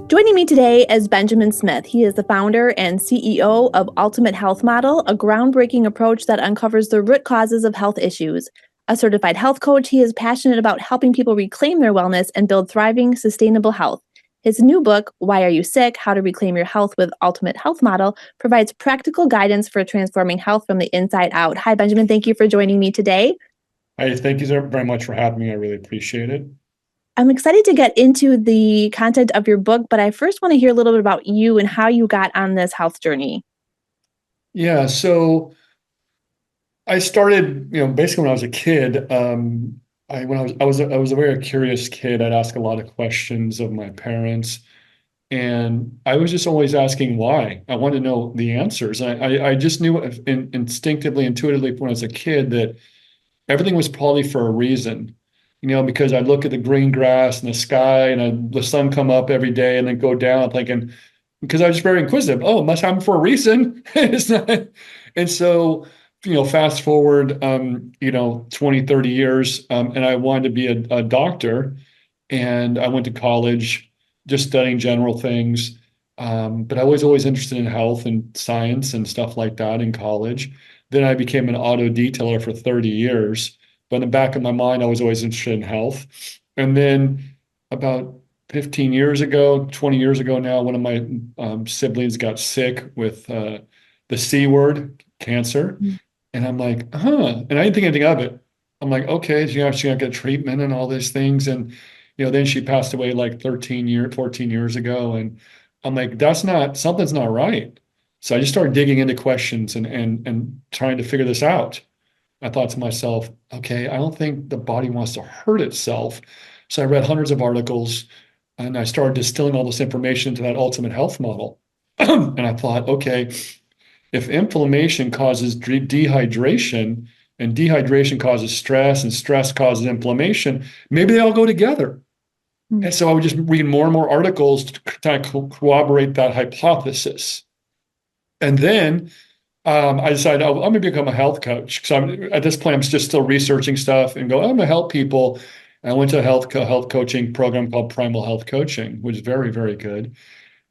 Joining me today is Benjamin Smith. He is the founder and CEO of Ultimate Health Model, a groundbreaking approach that uncovers the root causes of health issues. A certified health coach, he is passionate about helping people reclaim their wellness and build thriving, sustainable health. His new book, Why Are You Sick? How to Reclaim Your Health with Ultimate Health Model, provides practical guidance for transforming health from the inside out. Hi, Benjamin. Thank you for joining me today. Hey, thank you very much for having me. I really appreciate it. I'm excited to get into the content of your book, but I first want to hear a little bit about you and how you got on this health journey. Yeah, so I started, basically when I was a kid. I was a very curious kid. I'd ask a lot of questions of my parents, and I was just always asking why. I wanted to know the answers. I just knew instinctively, intuitively when I was a kid that everything was probably for a reason. Because I look at the green grass and the sky, and the sun come up every day and then go down, thinking, because I was just very inquisitive. Oh, it must happen for a reason. It's not, and so, fast forward, 20, 30 years, and I wanted to be a doctor, and I went to college just studying general things. But I was always interested in health and science and stuff like that in college. Then I became an auto detailer for 30 years. But in the back of my mind, I was always interested in health. And then about 15 years ago, 20 years ago now, one of my siblings got sick with the C word, cancer. And I'm like, huh. And I didn't think anything of it. I'm like, okay, she's gonna get treatment and all these things. And, then she passed away like 14 years ago. And I'm like, something's not right. So I just started digging into questions and trying to figure this out. I thought to myself, okay, I don't think the body wants to hurt itself. So I read hundreds of articles, and I started distilling all this information into that ultimate health model. And I thought, okay, if inflammation causes dehydration, and dehydration causes stress, and stress causes inflammation, maybe they all go together. And so I would just read more and more articles to kind of corroborate that hypothesis. And then I decided, oh, I'm going to become a health coach. So at this point, I'm just still researching stuff and go, I'm going to help people. And I went to a health coaching program called Primal Health Coaching, which is very, very good.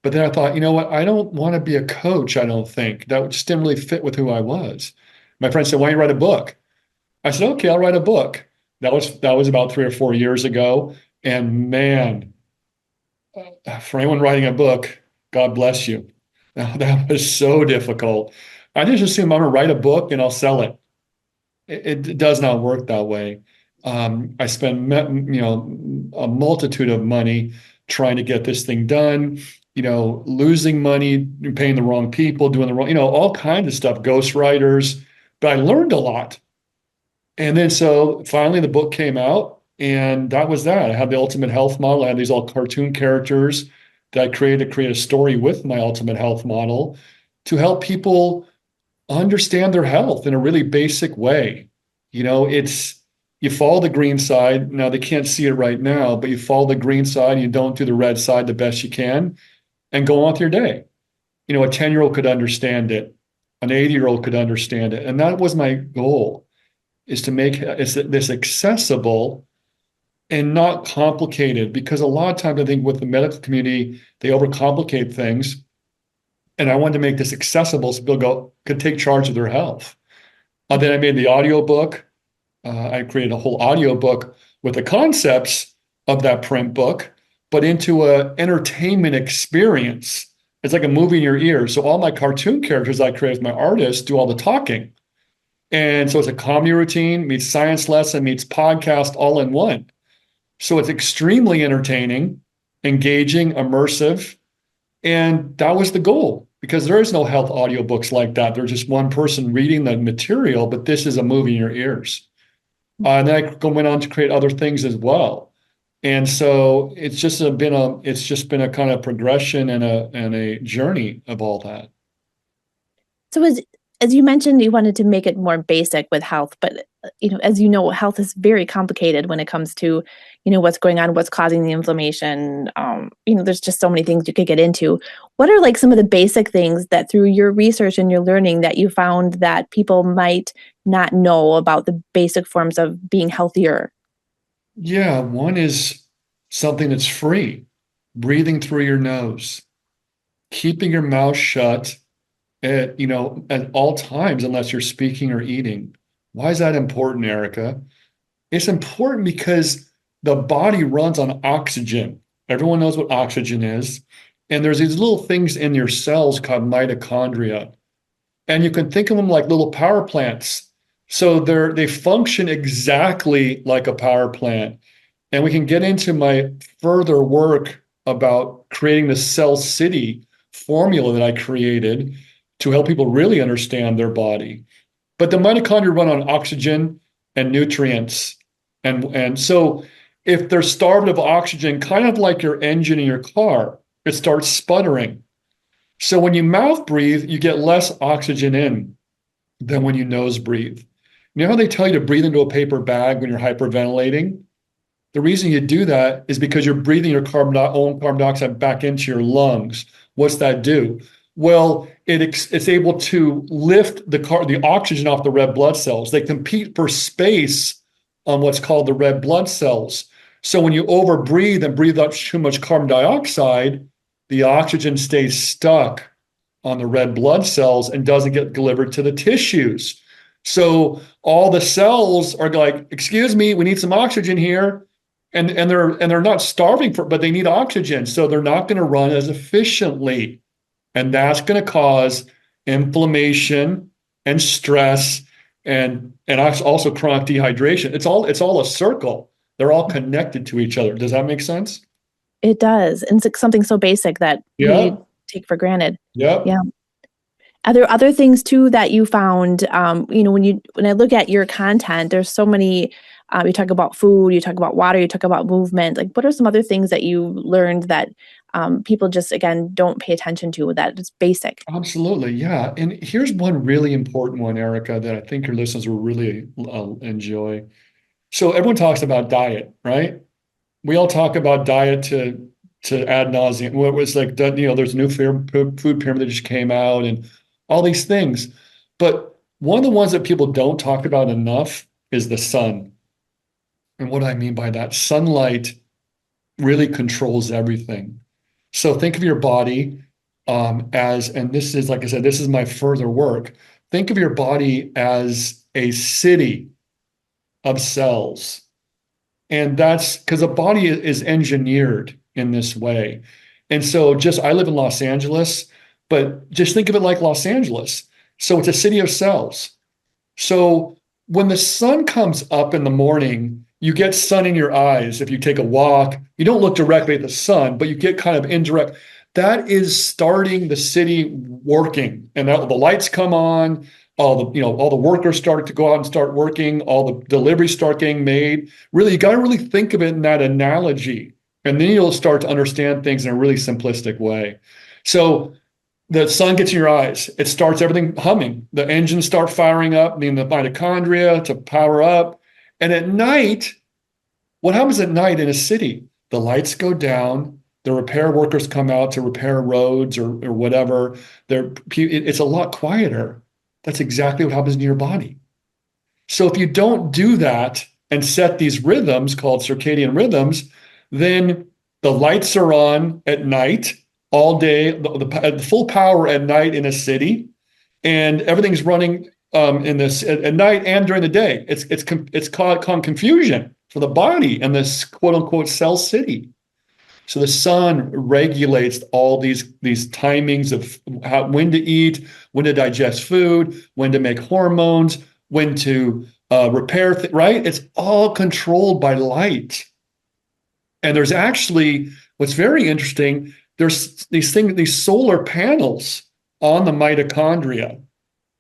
But then I thought, you know what? I don't want to be a coach, I don't think. That just didn't really fit with who I was. My friend said, why don't you write a book? I said, okay, I'll write a book. That was about 3 or 4 years ago. And man, for anyone writing a book, God bless you. That was so difficult. I just assume I'm going to write a book and I'll sell it. It does not work that way. I spend, a multitude of money trying to get this thing done, losing money, paying the wrong people, doing the wrong, all kinds of stuff, ghostwriters. But I learned a lot. And then so finally the book came out, and that was that. I had the ultimate health model. I had these all cartoon characters that I created to create a story with my ultimate health model to help people understand their health in a really basic way. It's you follow the green side. Now they can't see it right now, but you follow the green side and you don't do the red side the best you can and go on with your day. A 10-year-old could understand it, an 80-year-old could understand it. And that was my goal, is to make this accessible and not complicated, because a lot of times I think with the medical community, they overcomplicate things. And I wanted to make this accessible so people could take charge of their health. Then I made the audio book. I created a whole audio book with the concepts of that print book, but into an entertainment experience. It's like a movie in your ears. So all my cartoon characters I created with my artists do all the talking. And so it's a comedy routine, meets science lesson, meets podcast all in one. So it's extremely entertaining, engaging, immersive. And that was the goal, because there is no health audiobooks like that. There's just one person reading the material, but this is a movie in your ears. And then I went on to create other things as well. And so it's just been a kind of progression and a journey of all that. So as you mentioned, you wanted to make it more basic with health, but as you know, health is very complicated when it comes to, what's going on, what's causing the inflammation. There's just so many things you could get into. What are like some of the basic things that through your research and your learning that you found that people might not know about the basic forms of being healthier? Yeah, one is something that's free. breathing through your nose, keeping your mouth shut at all times unless you're speaking or eating. Why is that important, Erica? It's important because the body runs on oxygen. Everyone knows what oxygen is. And there's these little things in your cells called mitochondria. And you can think of them like little power plants. So they function exactly like a power plant. And we can get into my further work about creating the Cell City formula that I created to help people really understand their body. But the mitochondria run on oxygen and nutrients. And so if they're starved of oxygen, kind of like your engine in your car, it starts sputtering. So when you mouth breathe, you get less oxygen in than when you nose breathe. You know how they tell you to breathe into a paper bag when you're hyperventilating? The reason you do that is because you're breathing your own carbon dioxide back into your lungs. What's that do? Well, it's able to lift the oxygen off the red blood cells. They compete for space on what's called the red blood cells. So when you overbreathe and breathe out too much carbon dioxide, the oxygen stays stuck on the red blood cells and doesn't get delivered to the tissues. So all the cells are like, excuse me, we need some oxygen here. And they're not starving for it, but they need oxygen. So they're not going to run as efficiently. And that's going to cause inflammation and stress and also chronic dehydration. It's all a circle. They're all connected to each other. Does that make sense? It does. And it's something so basic that we Yeah. take for granted. Yep. Yeah. Are there other things too that you found? When I look at your content, there's so many. You talk about food, you talk about water, you talk about movement. Like, what are some other things that you learned that people just again don't pay attention to? That it's basic. Absolutely. Yeah. And here's one really important one, Erica, that I think your listeners will really enjoy. So everyone talks about diet, right? We all talk about diet to ad nauseum. What was like, there's a new food pyramid that just came out and all these things. But one of the ones that people don't talk about enough is the sun. And what I mean by that, sunlight really controls everything. So think of your body and this is, like I said, this is my further work. Think of your body as a city of cells. And that's because the body is engineered in this way. And so I live in Los Angeles, but just think of it like Los Angeles. So it's a city of cells. So when the sun comes up in the morning, you get sun in your eyes. If you take a walk, you don't look directly at the sun, but you get kind of indirect. That is starting the city working, and the lights come on. All the workers start to go out and start working. All the deliveries start getting made. Really, you got to really think of it in that analogy, and then you'll start to understand things in a really simplistic way. So the sun gets in your eyes. It starts everything humming. The engines start firing up, the mitochondria to power up. And at night, what happens at night in a city? The lights go down. The repair workers come out to repair roads or whatever. It's a lot quieter. That's exactly what happens in your body. So if you don't do that and set these rhythms called circadian rhythms, then the lights are on at night all day, the full power at night in a city, and everything's running in this at night and during the day. It's called confusion for the body and this quote unquote cell city. So the sun regulates all these timings of when to eat, when to digest food, when to make hormones, when to repair, right? It's all controlled by light. And there's actually, what's very interesting, there's these solar panels on the mitochondria.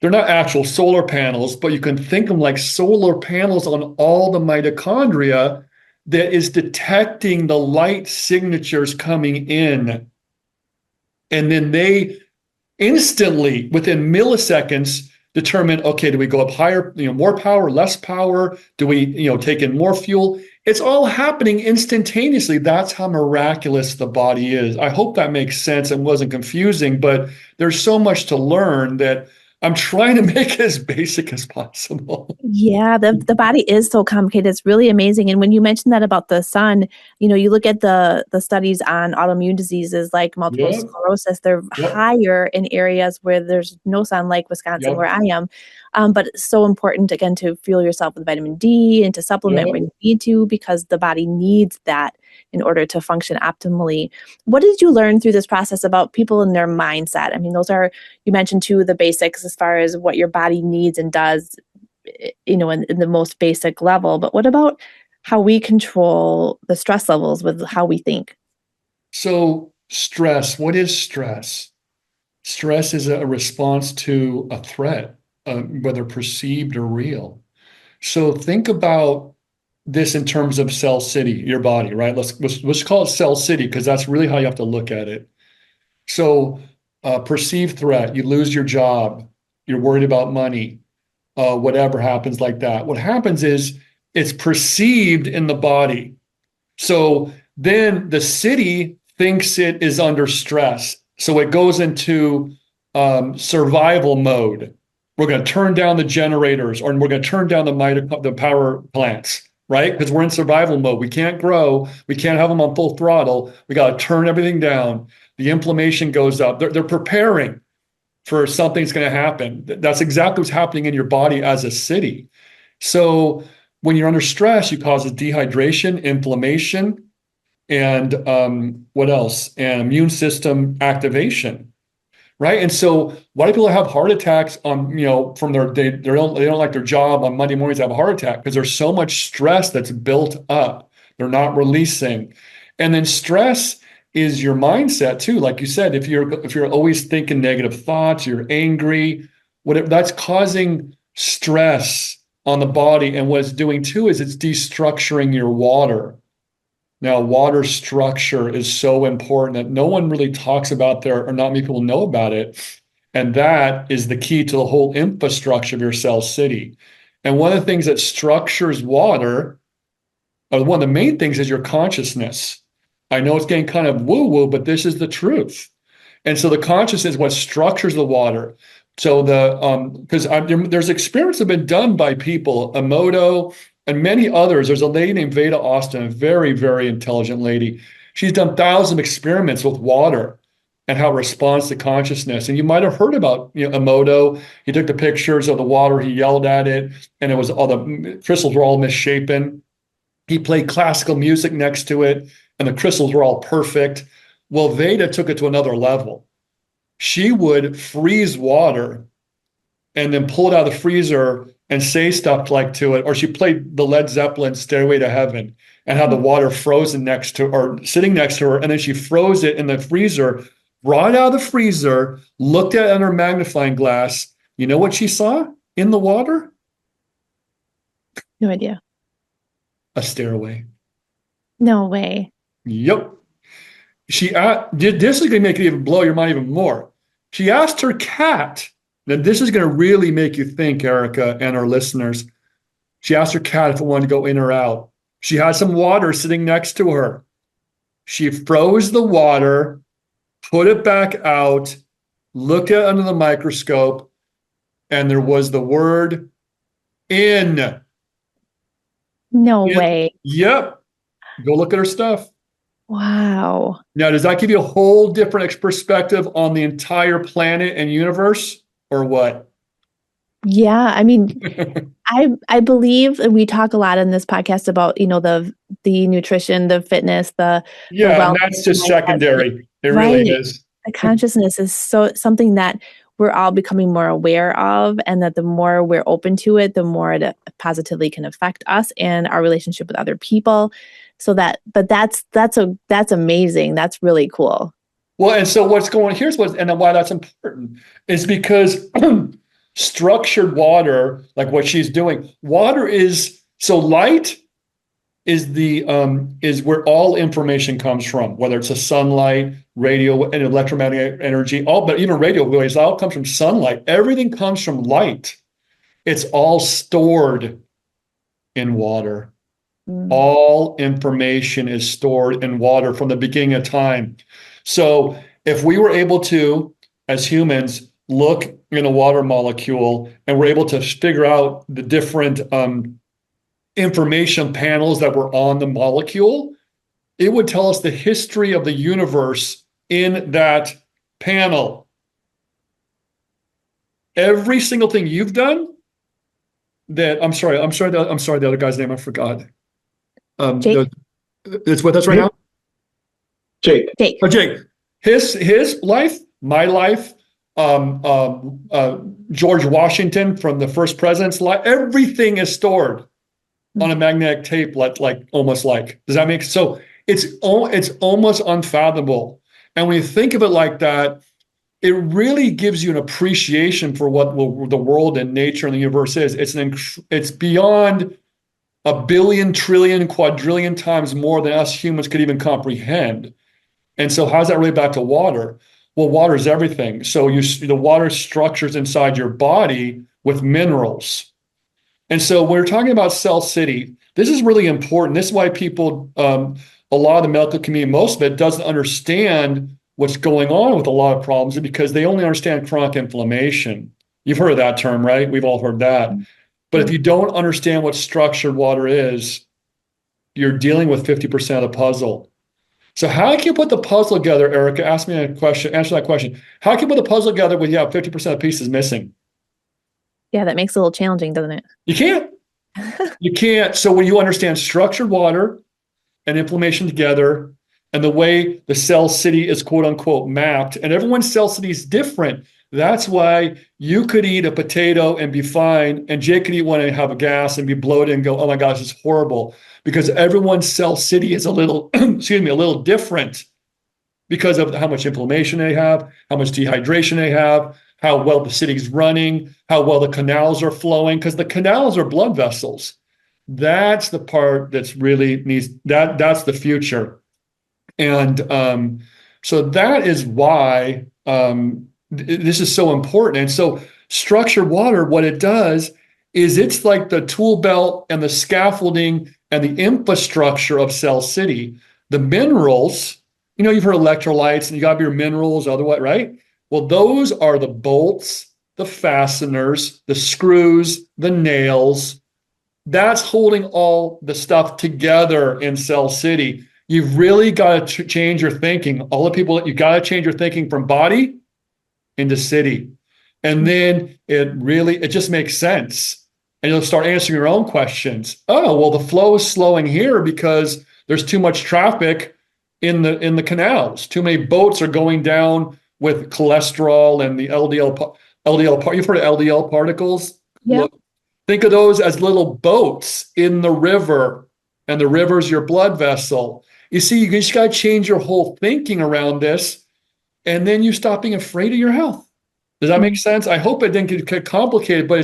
They're not actual solar panels, but you can think of them like solar panels on all the mitochondria that is detecting the light signatures coming in. And then they instantly, within milliseconds, determine, okay, do we go up higher, more power, less power? Do we, take in more fuel? It's all happening instantaneously. That's how miraculous the body is. I hope that makes sense and wasn't confusing, but there's so much to learn that I'm trying to make it as basic as possible. Yeah, the body is so complicated. It's really amazing. And when you mentioned that about the sun, you look at the studies on autoimmune diseases like multiple Yep, sclerosis, they're yep, higher in areas where there's no sun, like Wisconsin, where yep, I am. But it's so important again to fuel yourself with vitamin D and to supplement yep. when you need to, because the body needs that in order to function optimally. What did you learn through this process about people and their mindset? I mean, those are, you mentioned two of the basics as far as what your body needs and does, in the most basic level. But what about how we control the stress levels with how we think? So stress, what is stress? Stress is a response to a threat, whether perceived or real. So think about this in terms of cell city, your body, right? Let's call it cell city because that's really how you have to look at it. So perceived threat, you lose your job, you're worried about money, whatever happens like that. What happens is it's perceived in the body. So then the city thinks it is under stress. So it goes into survival mode. We're going to turn down the generators, or we're going to turn down the power plants, right? Because we're in survival mode. We can't grow. We can't have them on full throttle. We got to turn everything down. The inflammation goes up. They're preparing for something's going to happen. That's exactly what's happening in your body as a city. So when you're under stress, you cause dehydration, inflammation, and what else? And immune system activation, right? And so why do people have heart attacks on, from they don't like their job on Monday mornings, they have a heart attack because there's so much stress that's built up. They're not releasing. And then stress is your mindset too. Like you said, if you're always thinking negative thoughts, you're angry, whatever, that's causing stress on the body. And what it's doing too is it's destructuring your water. Now, water structure is so important that no one really talks about there, or not many people know about it. And that is the key to the whole infrastructure of your cell city. And one of the things that structures water, or one of the main things, is your consciousness. I know it's getting kind of woo-woo, but this is the truth. And so the consciousness is what structures the water. So because there's experiments that have been done by people, Emoto and many others. There's a lady named Veda Austin, a very, very intelligent lady. She's done thousands of experiments with water and how it responds to consciousness. And you might have heard about, Emoto. He took the pictures of the water, he yelled at it, and it was all the crystals were all misshapen. He played classical music next to it, and the crystals were all perfect. Well, Veda took it to another level. She would freeze water and then pull it out of the freezer and say stuff like to it. Or she played the Led Zeppelin Stairway to Heaven and had the water frozen next to, or sitting next to her. And then she froze it in the freezer, brought it out of the freezer, looked at it under a magnifying glass. You know what she saw in the water? No idea. A stairway. No way. Yep. This is going to make it even blow your mind even more. She asked her cat. Now, this is going to really make you think, Erica, and our listeners. She asked her cat if it wanted to go in or out. She had some water sitting next to her. She froze the water, put it back out, looked at it under the microscope, and there was the word in. No In. way. Yep. Go look at her stuff. Wow. Now, does that give you a whole different perspective on the entire planet and universe, or what? Yeah, I mean, I believe, and we talk a lot in this podcast about, the nutrition, the fitness, the Yeah, and wellness, that's the just mindset. secondary. It really Right. is. The consciousness is something that we're all becoming more aware of, and that the more we're open to it, the more it positively can affect us and our relationship with other people. But that's amazing. That's really cool. Well, and so and why that's important is because structured water, like what she's doing, water is so light is where all information comes from, whether it's the sunlight, radio, and electromagnetic energy, but even radio waves, all comes from sunlight. Everything comes from light. It's all stored in water. Mm. All information is stored in water from the beginning of time. So if we were able to, as humans, look in a water molecule and we're able to figure out the different information panels that were on the molecule, it would tell us the history of the universe in that panel. Every single thing you've done that I'm sorry, the other guy's name I forgot. Jake? It's with us right Me? now. Jake. Jake. Oh, Jake, his life, my life, George Washington from the first president's life, everything is stored on a magnetic tape, like almost like. Does that make sense? So it's almost unfathomable. And when you think of it like that, it really gives you an appreciation for what the world and nature and the universe is. It's beyond a billion, trillion, quadrillion times more than us humans could even comprehend. And so how's that relate back to water? Well, water is everything. So the water structures inside your body with minerals. And so when we're talking about Cell City, this is really important. This is why people, a lot of the medical community, most of it doesn't understand what's going on with a lot of problems because they only understand chronic inflammation. You've heard of that term, right? We've all heard that. But if you don't understand what structured water is, you're dealing with 50% of the puzzle. So how can you put the puzzle together, Erica? Ask me a question, answer that question. How can you put the puzzle together when you have 50% of the pieces missing? Yeah, that makes it a little challenging, doesn't it? You can't. You can't. So when you understand structured water and inflammation together and the way the cell city is quote unquote mapped, and everyone's cell city is different. That's why you could eat a potato and be fine, and Jake could eat one and have a gas and be bloated and go, oh my gosh, it's horrible. Because everyone's cell city is a little, excuse me, a little different because of how much inflammation they have, how much dehydration they have, how well the city's running, how well the canals are flowing, because the canals are blood vessels. That's the part that's really needs, that's the future. And so that is why this is so important. And so structured water, what it does is it's like the tool belt and the scaffolding and the infrastructure of Cell City. The minerals, you've heard electrolytes and you got your minerals, otherwise, right? Well, those are the bolts, the fasteners, the screws, the nails. That's holding all the stuff together in Cell City. You've really got to change your thinking. All the people, you got to change your thinking from body into city. And then it just makes sense. And you'll start answering your own questions. Oh, well, the flow is slowing here because there's too much traffic in the canals. Too many boats are going down with cholesterol and the LDL. You've heard of LDL particles? Yeah. Look, think of those as little boats in the river, and the river's your blood vessel. You see, you just got to change your whole thinking around this, and then you stop being afraid of your health. Does that make sense? I hope it didn't get complicated, but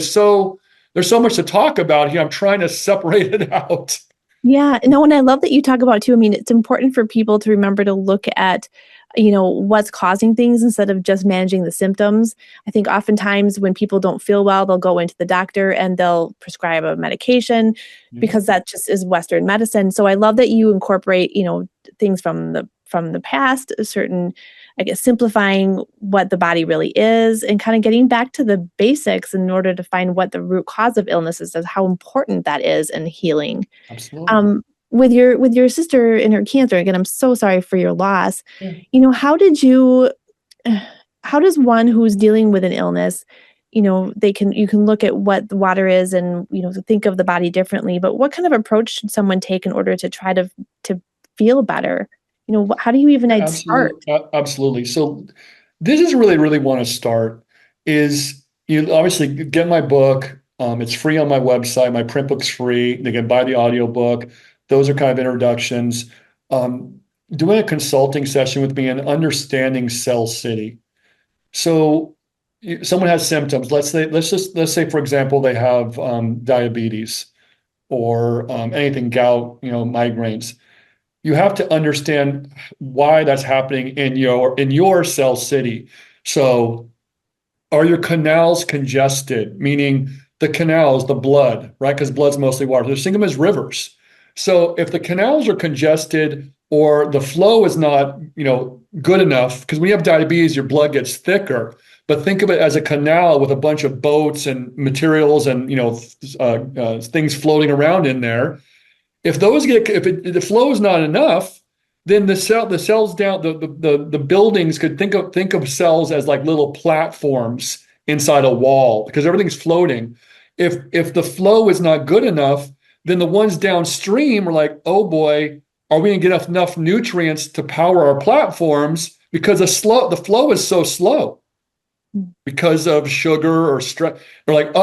there's so much to talk about here. I'm trying to separate it out. Yeah, no, and I love that you talk about too. I mean, it's important for people to remember to look at, what's causing things instead of just managing the symptoms. I think oftentimes when people don't feel well, they'll go into the doctor and they'll prescribe a medication because that just is Western medicine. So I love that you incorporate, things from the past, a certain, I guess, simplifying what the body really is and kind of getting back to the basics in order to find what the root cause of illness is, how important that is in healing. Absolutely. With your sister and her cancer, again, I'm so sorry for your loss. Yeah. How does one who's dealing with an illness, you can look at what the water is and, think of the body differently, but what kind of approach should someone take in order to try to feel better? How do you even start? Absolutely. So this is really want to start is you obviously get my book. It's free on my website. My print book's free. They can buy the audiobook. Those are kind of introductions. Doing a consulting session with me and understanding Cell City. So someone has symptoms. Let's say, for example, they have diabetes or anything, gout, migraines. You have to understand why that's happening in your Cell City. So are your canals congested? Meaning the canals, the blood, right? Because blood's mostly water. There's think of them as rivers. So if the canals are congested or the flow is not, good enough. Because when you have diabetes, your blood gets thicker. But think of it as a canal with a bunch of boats and materials and things floating around in there. If the flow is not enough, then the cells down the buildings could think of cells as like little platforms inside a wall because everything's floating. If the flow is not good enough, then the ones downstream are like, oh boy, are we gonna get enough nutrients to power our platforms? Because the flow is so slow because of sugar or stress. They're like,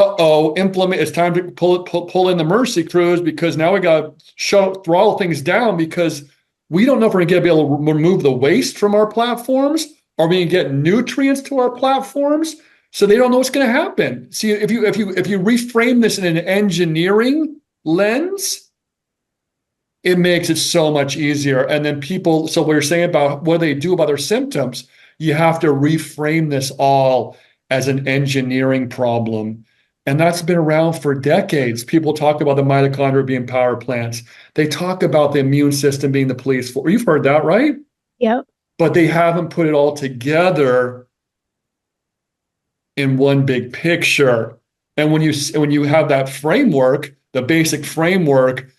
implement. It's time to pull in the mercy crews because now we got to throttle things down because we don't know if we're going to be able to remove the waste from our platforms or we can get nutrients to our platforms. So they don't know what's going to happen. See, if you reframe this in an engineering lens, it makes it so much easier. And then people, so what you're saying about what they do about their symptoms, you have to reframe this all as an engineering problem. And that's been around for decades. People talk about the mitochondria being power plants. They talk about the immune system being the police force. You've heard that, right? Yep. But they haven't put it all together in one big picture. And when you have that framework, the basic framework,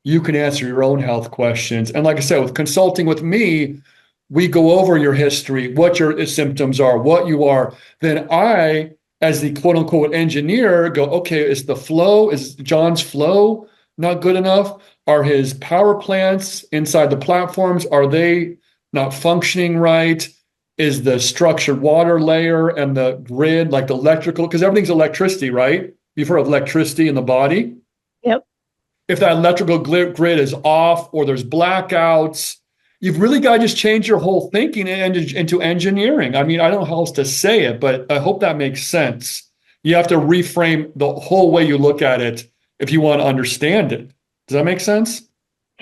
you can answer your own health questions. And like I said, with consulting with me, we go over your history, what your symptoms are, what you are. Then I, as the quote unquote engineer, go, okay, is John's flow not good enough? Are his power plants inside the platforms, are they not functioning right? Is the structured water layer and the grid, like the electrical, because everything's electricity, right? You've heard of electricity in the body. Yep. If that electrical grid is off or there's blackouts, you've really got to just change your whole thinking into engineering. I mean, I don't know how else to say it, but I hope that makes sense. You have to reframe the whole way you look at it if you want to understand it. Does that make sense?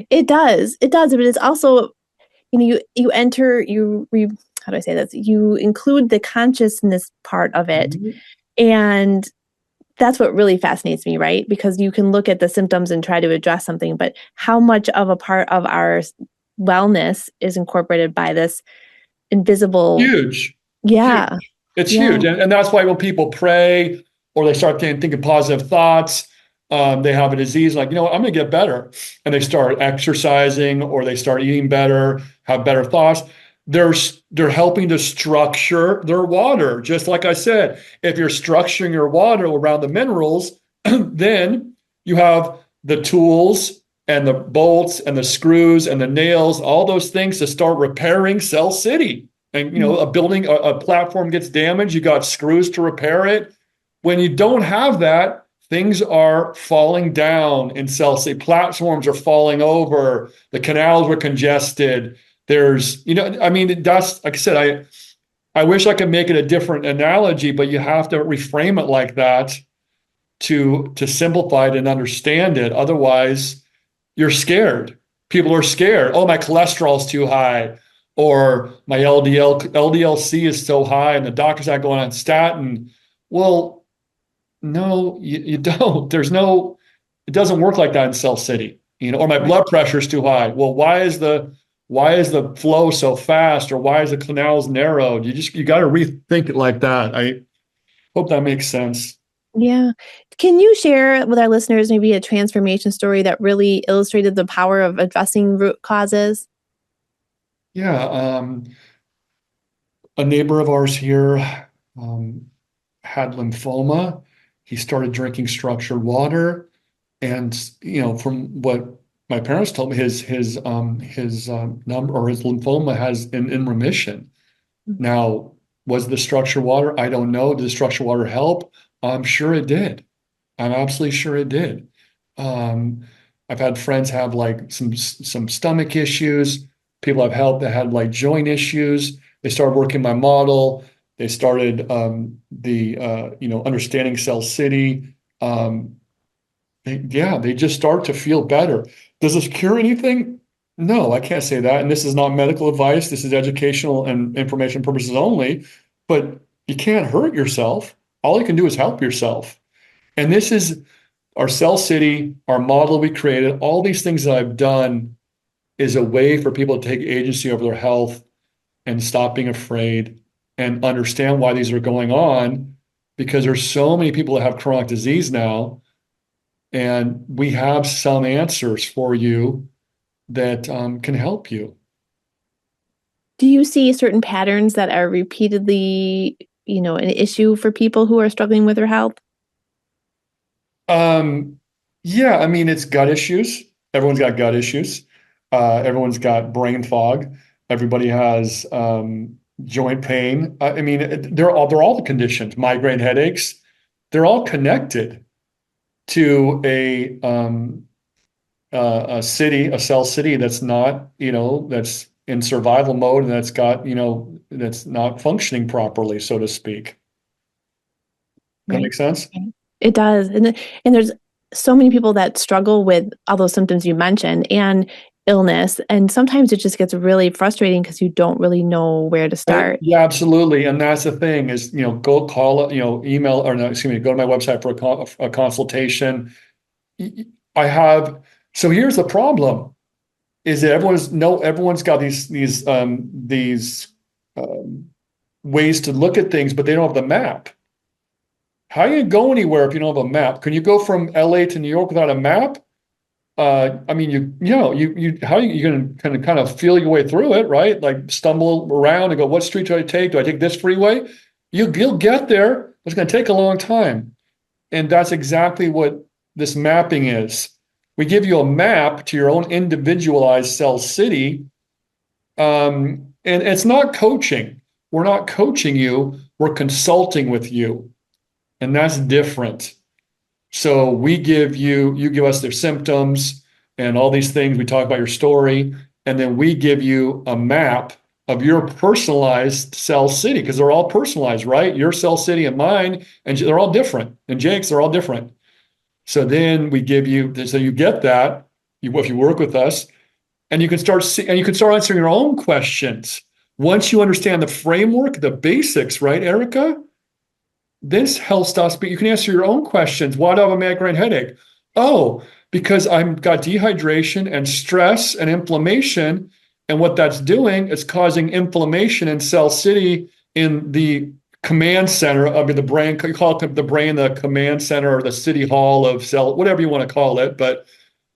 It does. It does. But it's also, how do I say this? You include the consciousness part of it. Mm-hmm. And that's what really fascinates me, right? Because you can look at the symptoms and try to address something, but how much of a part of our wellness is incorporated by this invisible? Huge. Yeah. Huge. It's huge. And that's why when people pray or they start thinking positive thoughts, they have a disease like, I'm going to get better. And they start exercising or they start eating better, have better thoughts. They're helping to structure their water. Just like I said, if you're structuring your water around the minerals, then you have the tools and the bolts and the screws and the nails, all those things to start repairing Cell City. And, a building, a platform gets damaged, you got screws to repair it. When you don't have that, things are falling down in Cell City. Platforms are falling over. The canals were congested. There's, that's, like I said, I wish I could make it a different analogy, but you have to reframe it like that to simplify it and understand it. Otherwise, you're scared. People are scared. Oh, my cholesterol's too high, or my LDL-C is so high, and the doctor's not going on statin. Well, no, you don't. It doesn't work like that in Cell City. Or my blood pressure is too high. Well, why is the flow so fast, or why is the canals narrowed? You got to rethink it like that. I hope that makes sense. Yeah. Can you share with our listeners maybe a transformation story that really illustrated the power of addressing root causes? Yeah. A neighbor of ours here had lymphoma. He started drinking structured water. And, from what my parents told me, his number or his lymphoma has in remission. Mm-hmm. Now, was the structured water? I don't know. Did the structured water help? I'm sure it did. I'm absolutely sure it did. I've had friends have like some stomach issues. People I've helped that had like joint issues. They started working my model. They started understanding Cell City. They just start to feel better. Does this cure anything? No, I can't say that. And this is not medical advice. This is educational and information purposes only. But you can't hurt yourself. All you can do is help yourself. And this is our Cell City, our model we created, all these things that I've done is a way for people to take agency over their health and stop being afraid and understand why these are going on, because there's so many people that have chronic disease now, and we have some answers for you that can help you. Do you see certain patterns that are repeatedly, an issue for people who are struggling with their health? Yeah, I mean, it's gut issues. Everyone's got gut issues. Everyone's got brain fog. Everybody has joint pain. I mean, they're all the conditions, migraine headaches. They're all connected to a city, a cell city that's not, that's in survival mode and that's got, that's not functioning properly, so to speak. That Right. make sense? It does. And there's so many people that struggle with all those symptoms you mentioned and illness. And sometimes it just gets really frustrating because you don't really know where to start. Yeah, absolutely. And that's the thing is, go call, email or no, excuse me, go to my website for a consultation. I have, so here's the problem is that everyone's got these ways to look at things, but they don't have the map. How do you go anywhere if you don't have a map? Can you go from LA to New York without a map? I mean, how are you going to kind of feel your way through it, right? Like stumble around and go, what street do I take? Do I take this freeway? You'll get there. But it's going to take a long time. And that's exactly what this mapping is. We give you a map to your own individualized cell city. And it's not coaching. We're not coaching you. We're consulting with you. And that's different. So you give us their symptoms and all these things. We talk about your story, and then we give you a map of your personalized cell city, because they're all personalized, right? Your cell city and mine, and they're all different. And Jake's, they're all different. So then we give you, so you get that, if you work with us, and you can start answering your own questions. Once you understand the framework, the basics, right, Erica? This health stuff, but you can answer your own questions. Why do I have a migraine headache? Oh, because I've got dehydration and stress and inflammation. And what that's doing is causing inflammation in cell city in the command center of the brain. You call it the brain, the command center, or the city hall of cell, whatever you want to call it. But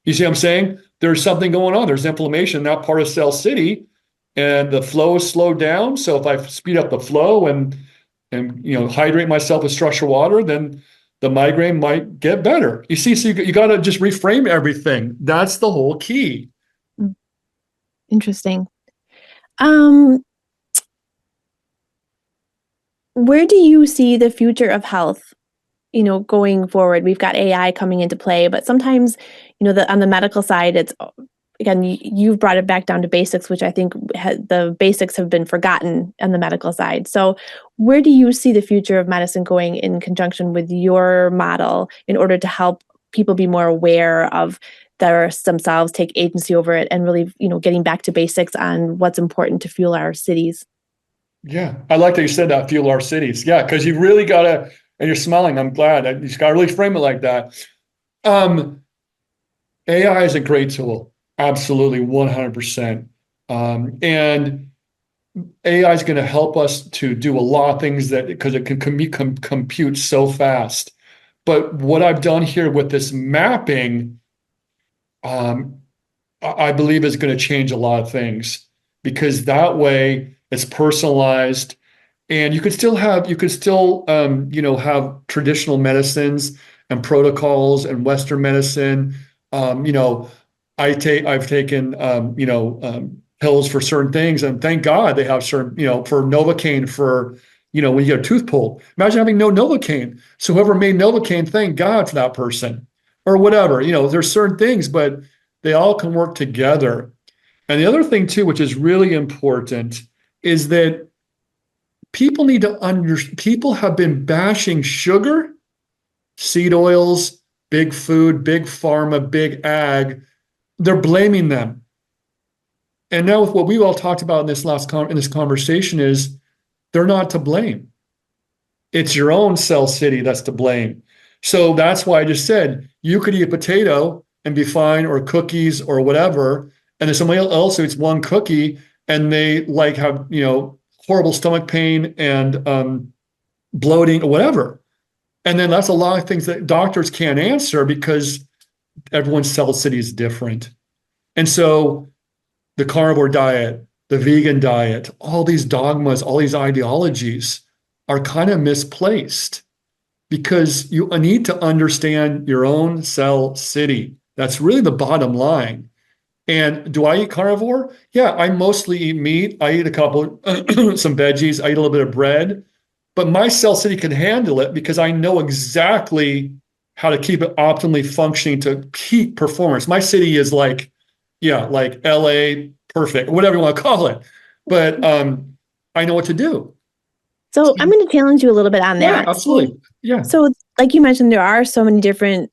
you see what I'm saying? There's something going on. There's inflammation in that part of cell city, and the flow is slowed down. So if I speed up the flow and hydrate myself with structured water, then the migraine might get better. You see, so you got to just reframe everything. That's the whole key. Interesting. Where do you see the future of health, going forward? We've got AI coming into play, but sometimes, on the medical side, it's, again, you've brought it back down to basics, which I think the basics have been forgotten on the medical side. So where do you see the future of medicine going in conjunction with your model in order to help people be more aware of themselves, take agency over it, and really, getting back to basics on what's important to fuel our cities? Yeah, I like that you said that, fuel our cities. Yeah, because you really got to, and you're smiling, I'm glad. You just got to really frame it like that. AI is a great tool. Absolutely, 100%. And AI is going to help us to do a lot of things because it can compute so fast. But what I've done here with this mapping, I believe is going to change a lot of things, because that way it's personalized, and you could still have have traditional medicines and protocols and Western medicine. Um, you know, I've taken pills for certain things, and thank God they have certain, for Novocaine for, when you get a tooth pulled. Imagine having no Novocaine. So whoever made Novocaine, thank God for that person, or whatever. There's certain things, but they all can work together. And the other thing too, which is really important, is that people have been bashing sugar, seed oils, big food, big pharma, big ag. They're blaming them. And now with what we all talked about in this conversation is they're not to blame. It's your own cell city that's to blame. So that's why I just said you could eat a potato and be fine, or cookies or whatever, And then somebody else who eats one cookie and they like have, horrible stomach pain and bloating or whatever. And then that's a lot of things that doctors can't answer because everyone's cell city is different. And so the carnivore diet, the vegan diet, all these dogmas, all these ideologies are kind of misplaced because you need to understand your own cell city. That's really the bottom line. And do I eat carnivore? Yeah, I mostly eat meat. I eat a couple, some veggies. I eat a little bit of bread. But my cell city can handle it because I know exactly how to keep it optimally functioning to peak performance. My city is like, yeah, like LA perfect, whatever you want to call it. But I know what to do. So I'm going to challenge you a little bit on Yeah, that. absolutely. Yeah. So like you mentioned, there are so many different,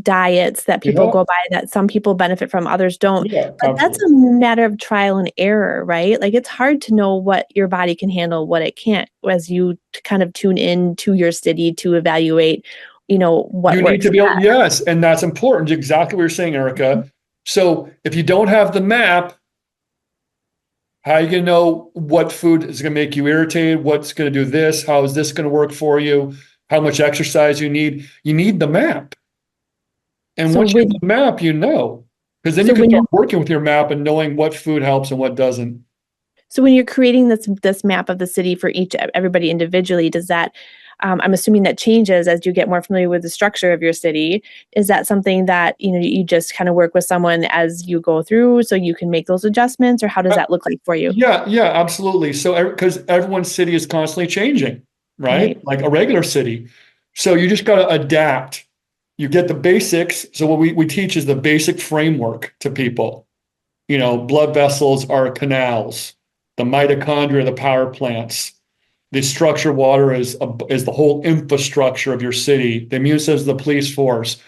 diets that people Yeah. go by that some people benefit from, others don't. Yeah, But that's a matter of trial and error, right? Like it's hard to know what your body can handle, what it can't, as you kind of tune in to your city to evaluate, what You need works to be able, best. yes, and that's important. Exactly what you're saying, Erica. So if you don't have the map, how are you going to know what food is going to make you irritated? What's going to do this? How is this going to work for you? How much exercise you need? You need the map. And So once you have when the map, because then so you can when start you're working with your map and knowing what food helps and what doesn't. So when you're creating this map of the city for everybody individually, does that I'm assuming that changes as you get more familiar with the structure of your city. Is that something that you just kind of work with someone as you go through, so you can make those adjustments, or how does that look like for you? Yeah, absolutely. So because everyone's city is constantly changing, right? Right. Like a regular city. So you just got to adapt. You get the basics. So what we teach is the basic framework to people. Blood vessels are canals, the mitochondria, the power plants. The structured water is the whole infrastructure of your city. The immune system is the police force.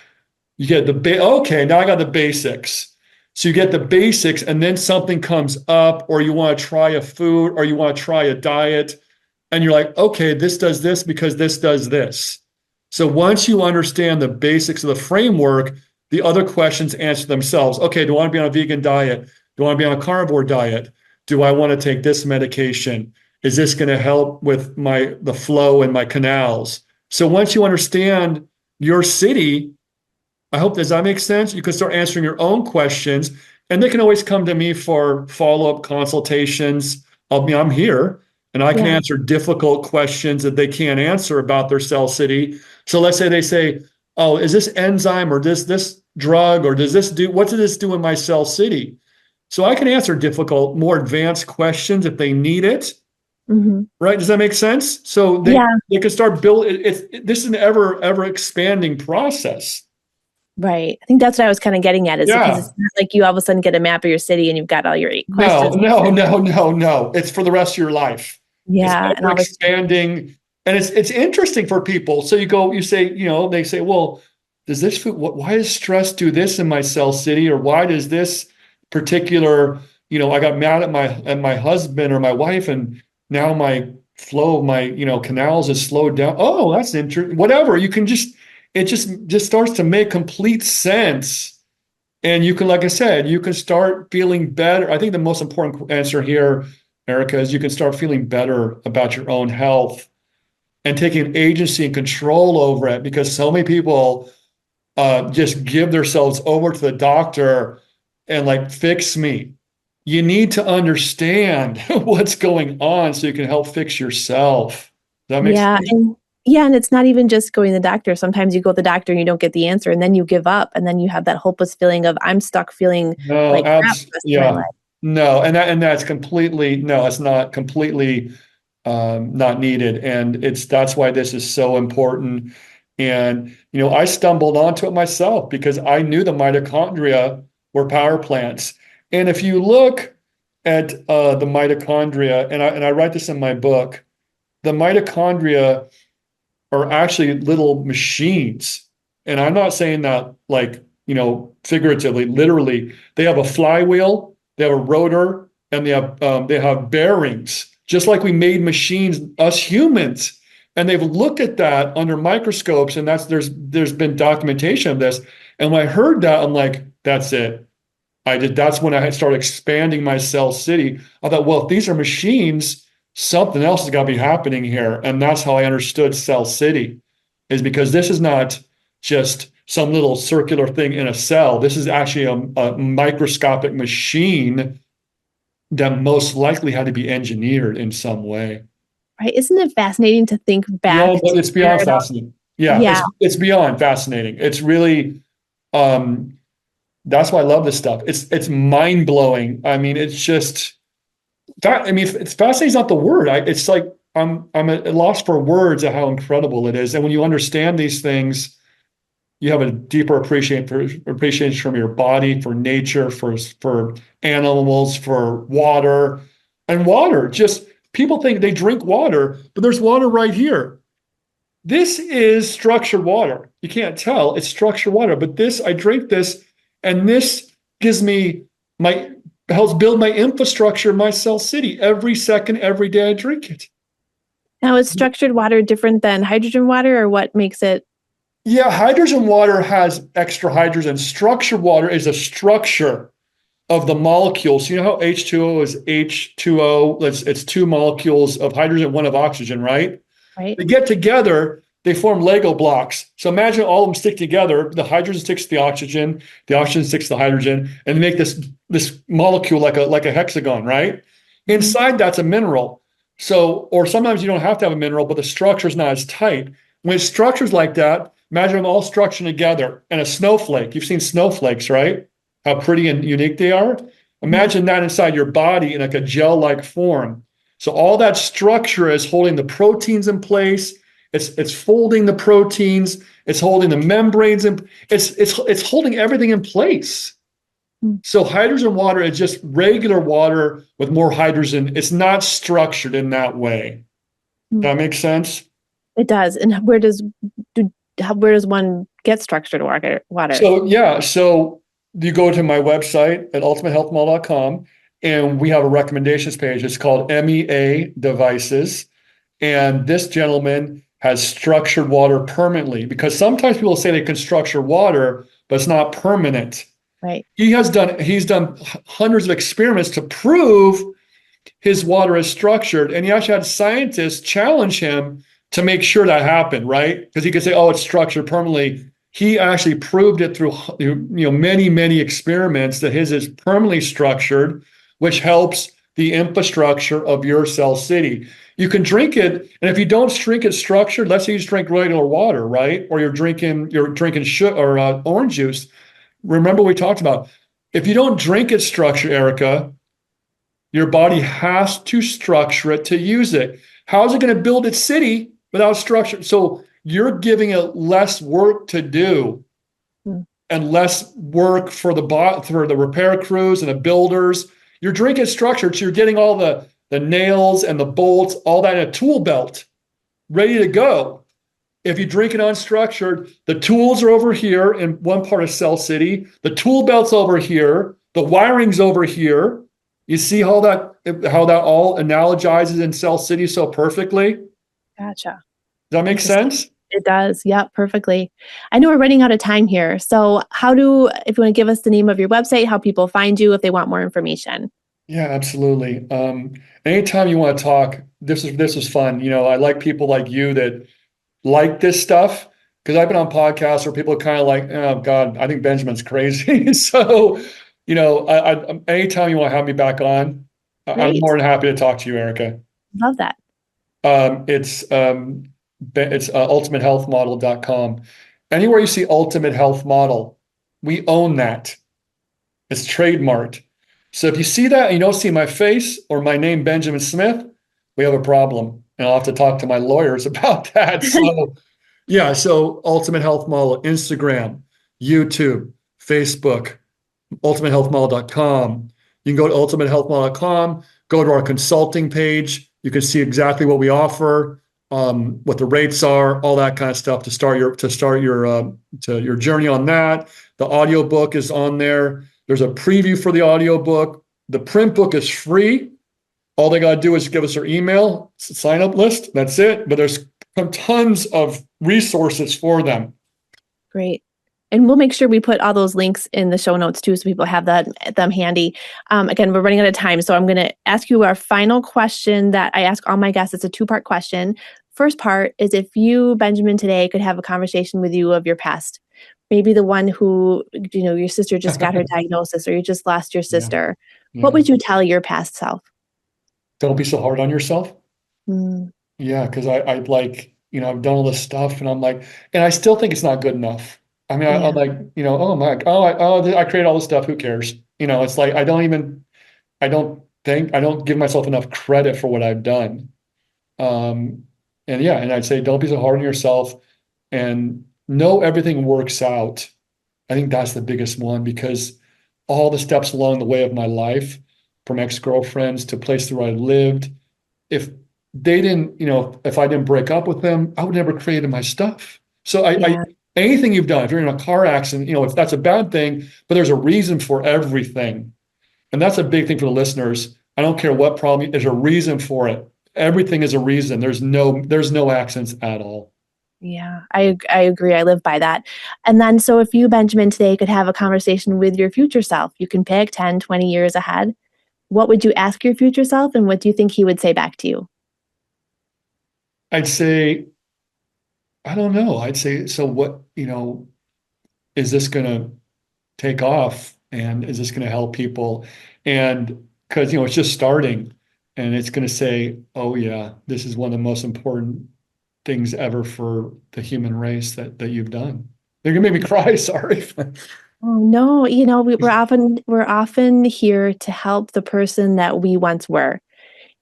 You get okay, now I got the basics. So you get the basics, and then something comes up, or you want to try a food, or you want to try a diet, and you're like, okay, this does this because this does this. So once you understand the basics of the framework, the other questions answer themselves. Okay, do I want to be on a vegan diet? Do I want to be on a carnivore diet? Do I want to take this medication? Is this going to help with the flow in my canals? So once you understand your city, I hope, does that make sense? You can start answering your own questions, and they can always come to me for follow-up consultations. I'm here, and I can Yeah. answer difficult questions that they can't answer about their cell city. So let's say they say, "Oh, is this enzyme or this drug or what does this do in my cell city?" So I can answer difficult, more advanced questions if they need it. Mm-hmm. Right? Does that make sense? So Yeah. they can start building. This is an ever expanding process. Right. I think that's what I was kind of getting at, is because Yeah. it's not like you all of a sudden get a map of your city and you've got all your 8 No, questions. no, no, no, no. It's for the rest of your life. It's Yeah, and ever all this. expanding, and it's interesting for people. So you say, they say, well, does this food? Why does stress do this in my cell city, or why does this particular, I got mad at my husband or my wife, and now my flow of my canals is slowed down. Oh, that's interesting. Whatever. You can just starts to make complete sense. And you can, like I said, you can start feeling better. I think the most important answer here, Erica, is you can start feeling better about your own health and taking agency and control over it, because so many people just give themselves over to the doctor and like, fix me. You need to understand what's going on so you can help fix yourself. Does that make Yeah, sense? and it's not even just going to the doctor. Sometimes you go to the doctor and you don't get the answer, and then you give up, and then you have that hopeless feeling of, I'm stuck feeling No, like crap the rest of my yeah. life. No, and that's completely, no, it's not completely not needed. And that's why this is so important. And, I stumbled onto it myself because I knew the mitochondria were power plants. And if you look at the mitochondria, and I write this in my book, the mitochondria are actually little machines. And I'm not saying that like, figuratively, literally. They have a flywheel, they have a rotor, and they have bearings, just like we made machines, us humans. And they've looked at that under microscopes, and there's been documentation of this. And when I heard that, I'm like, that's it. That's when I started expanding my cell city. I thought, well, if these are machines, something else has got to be happening here. And that's how I understood cell city, is because this is not just some little circular thing in a cell. This is actually a microscopic machine that most likely had to be engineered in some way. Right. Isn't it fascinating to think back Beyond, to it's where beyond it all, fascinating. Yeah, yeah, it's beyond fascinating. It's really um that's why I love this stuff. It's mind blowing. I mean, it's just that. I mean, it's fascinating is not the word. It's like I'm at a loss for words at how incredible it is. And when you understand these things, you have a deeper appreciation from your body, for nature, for animals, for water, and water. Just people think they drink water, but there's water right here. This is structured water. You can't tell it's structured water, but I drink this, and this gives me helps build my infrastructure, my cell city every second, every day I drink it. now is structured water different than hydrogen water, or what makes it? Yeah, hydrogen water has extra hydrogen. Structured water is a structure of the molecules. You know how H2O is H2O? It's two molecules of hydrogen, one of oxygen, right? Right. They get together, they form Lego blocks. So imagine all of them stick together. The hydrogen sticks to the oxygen sticks to the hydrogen, and they make this molecule like a hexagon, right? Inside that's a mineral. So, or sometimes you don't have to have a mineral, but the structure is not as tight. When it's structures like that, imagine them all structured together. And a snowflake, you've seen snowflakes, right? How pretty and unique they are. Imagine that inside your body in like a gel-like form. So all that structure is holding the proteins in place. It's folding the proteins. It's holding the membranes in. It's holding everything in place. So hydrogen water is just regular water with more hydrogen. It's not structured in that way. Does that make sense? It does. And where does one get structured water? So you go to my website at ultimatehealthmall.com, and we have a recommendations page. It's called MEA Devices. And this gentleman has structured water permanently, because sometimes people say they can structure water, but it's not permanent. Right. He's done hundreds of experiments to prove his water is structured, and he actually had scientists challenge him to make sure that happened, right? Because he could say, "Oh, it's structured permanently." He actually proved it through many experiments that his is permanently structured, which helps the infrastructure of your cell city. You can drink it, and if you don't drink it structured, let's say you just drink regular water, right? Or you're drinking orange juice. Remember we talked about, if you don't drink it structured, Erica, your body has to structure it to use it. How is it going to build its city without structure? So you're giving it less work to do, and less work for the repair crews and the builders. You're drinking structured, so you're getting all the nails and the bolts, all that in a tool belt, ready to go. If you drink it unstructured, the tools are over here in one part of Cell City, the tool belt's over here, the wiring's over here. You see how that all analogizes in Cell City so perfectly? Gotcha. Does that make sense? It does. Yeah, perfectly. I know we're running out of time here. So if you want to give us the name of your website, how people find you if they want more information. Yeah, absolutely. Anytime you want to talk, this is fun. I like people like you that like this stuff, because I've been on podcasts where people are kind of like, "Oh God, I think Benjamin's crazy." So, anytime you want to have me back on, I'm Great. more than happy to talk to you, Erica. Love that. It's ultimatehealthmodel.com. Anywhere you see Ultimate Health Model, we own that. It's trademarked. So if you see that and you don't see my face or my name, Benjamin Smith, we have a problem. And I'll have to talk to my lawyers about that. So Ultimate Health Model, Instagram, YouTube, Facebook, ultimatehealthmodel.com. You can go to ultimatehealthmodel.com, go to our consulting page. You can see exactly what we offer, what the rates are, all that kind of stuff to start your journey on that. The audiobook is on there. There's a preview for the audiobook. The print book is free. All they got to do is give us their email, sign up list. That's it. But there's tons of resources for them. Great. And we'll make sure we put all those links in the show notes too, so people have them handy. Again, we're running out of time, so I'm going to ask you our final question that I ask all my guests. It's a 2-part question. First part is, if you, Benjamin, today could have a conversation with you of your past, maybe the one who, your sister just got her diagnosis, or you just lost your sister, what would you tell your past self? Don't be so hard on yourself. Mm. Yeah, because I like, I've done all this stuff, and I'm like, and I still think it's not good enough. I mean, I'm like, oh my, I create all this stuff. Who cares? It's like, I don't give myself enough credit for what I've done. And I'd say, don't be so hard on yourself, and know everything works out. I think that's the biggest one, because all the steps along the way of my life, from ex-girlfriends to places where I lived, if they didn't, if I didn't break up with them, I would never created my stuff. So anything you've done, if you're in a car accident, if that's a bad thing, but there's a reason for everything. And that's a big thing for the listeners. I don't care what problem, there's a reason for it. Everything is a reason. There's no accidents at all. Yeah, I agree. I live by that. And then, so if you, Benjamin, today could have a conversation with your future self, you can pick 10, 20 years ahead. What would you ask your future self, and what do you think he would say back to you? I'd say, I don't know. I'd say, so what, is this going to take off, and is this going to help people? And because, it's just starting, and it's going to say, oh yeah, this is one of the most important things ever for the human race that you've done. They're gonna make me cry. Sorry. Oh no, we're often here to help the person that we once were.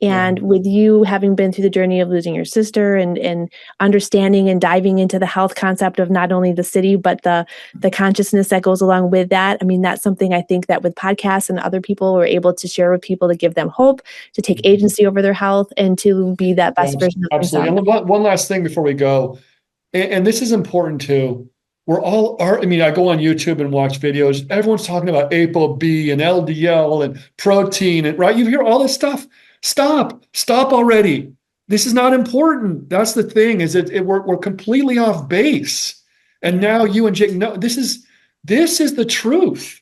And with you having been through the journey of losing your sister, and understanding and diving into the health concept of not only the city, but the consciousness that goes along with that. I mean, that's something I think that with podcasts and other people, we're able to share with people, to give them hope, to take agency over their health, and to be that best version of Absolutely. themselves. And one last thing before we go, and this is important too. I go on YouTube and watch videos. Everyone's talking about ApoB and LDL and protein, and right? You hear all this stuff. Stop already. This is not important. That's the thing, is we're completely off base. And now you and Jake, no, this is the truth.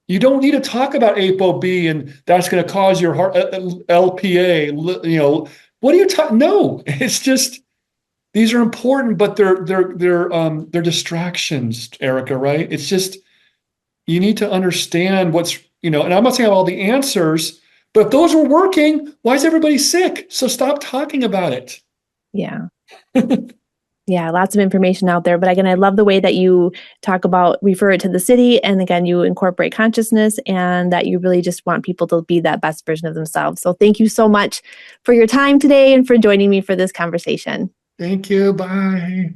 You don't need to talk about ApoB, and that's going to cause your heart LPA. What are you talking? No, it's just, these are important, but they're distractions, Erica, right? It's just, you need to understand what's, and I'm not saying I have all the answers, but if those were working, why is everybody sick? So stop talking about it. Yeah. Yeah, lots of information out there. But again, I love the way that you refer it to the city. And again, you incorporate consciousness, and that you really just want people to be that best version of themselves. So thank you so much for your time today, and for joining me for this conversation. Thank you. Bye.